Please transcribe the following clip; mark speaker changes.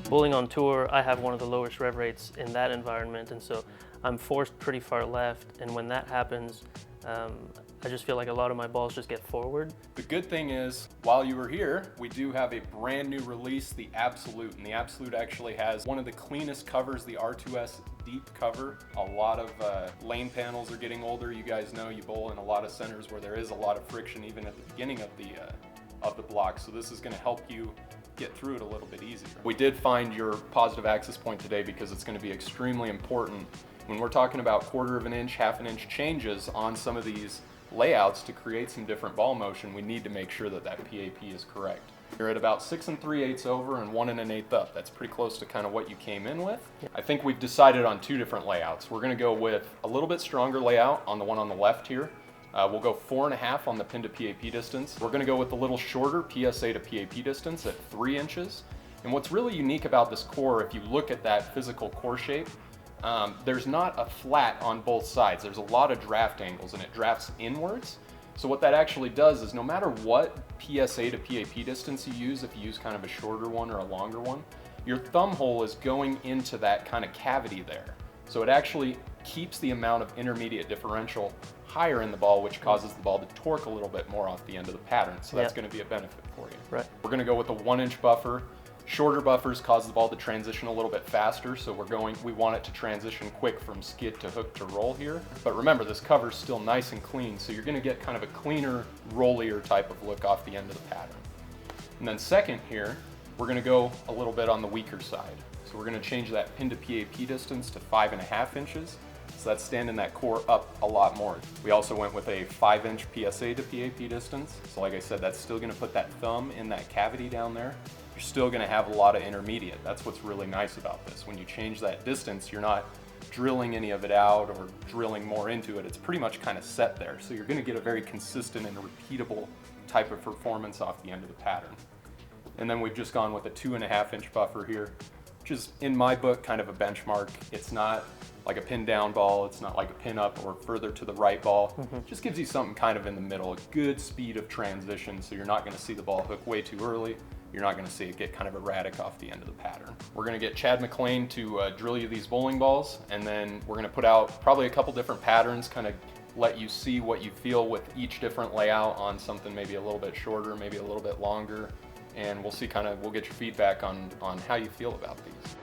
Speaker 1: Bowling on tour, I have one of the lowest rev rates in that environment, and so I'm forced pretty far left, and when that happens, I just feel like a lot of my balls just get forward.
Speaker 2: The good thing is, while you were here, we do have a brand new release, the Absolute, and the Absolute actually has one of the cleanest covers, the R2S deep cover. A lot of lane panels are getting older. You guys know you bowl in a lot of centers where there is a lot of friction even at the beginning of the block, so this is going to help you get through it a little bit easier. We did find your positive access point today because it's going to be extremely important when we're talking about 1/4 of an inch, 1/2 an inch changes on some of these layouts to create some different ball motion. We need to make sure that that PAP is correct. You're at about 6 3/8 over and 1 1/8 up. That's pretty close to kind of what you came in with.
Speaker 1: Yeah.
Speaker 2: I think we've decided on 2 different layouts. We're going to go with a little bit stronger layout on the one on the left here. We'll go 4 1/2 on the pin to PAP distance. We're going to go with a little shorter PSA to PAP distance at 3 inches. And what's really unique about this core, if you look at that physical core shape, there's not a flat on both sides. There's a lot of draft angles and it drafts inwards. So what that actually does is no matter what PSA to PAP distance you use, if you use kind of a shorter one or a longer one, your thumb hole is going into that kind of cavity there. So it actually keeps the amount of intermediate differential higher in the ball, which causes the ball to torque a little bit more off the end of the pattern. So that's going to be a benefit for you.
Speaker 1: Right.
Speaker 2: We're going to go with a 1-inch buffer. Shorter buffers cause the ball to transition a little bit faster, so we want it to transition quick from skid to hook to roll here. But remember, this cover's still nice and clean, so you're going to get kind of a cleaner, rollier type of look off the end of the pattern. And then second here, we're going to go a little bit on the weaker side. So we're going to change that pin to PAP distance to 5 1/2 inches. So that's standing that core up a lot more. We also went with a 5-inch PSA to PAP distance. So like I said, that's still going to put that thumb in that cavity down there. You're still going to have a lot of intermediate. That's what's really nice about this. When you change that distance, you're not drilling any of it out or drilling more into it. It's pretty much kind of set there. So you're going to get a very consistent and repeatable type of performance off the end of the pattern. And then we've just gone with a 2 1/2-inch buffer here, which is in my book kind of a benchmark. It's not like a pin down ball, it's not like a pin up or further to the right ball. Just gives you something kind of in the middle, a good speed of transition, so you're not going to see the ball hook way too early. You're not going to see it get kind of erratic off the end of the pattern. We're going to get Chad McLean to drill you these bowling balls, and then we're going to put out probably a couple different patterns, kind of let you see what you feel with each different layout on something maybe a little bit shorter, maybe a little bit longer, and we'll see we'll get your feedback on how you feel about these.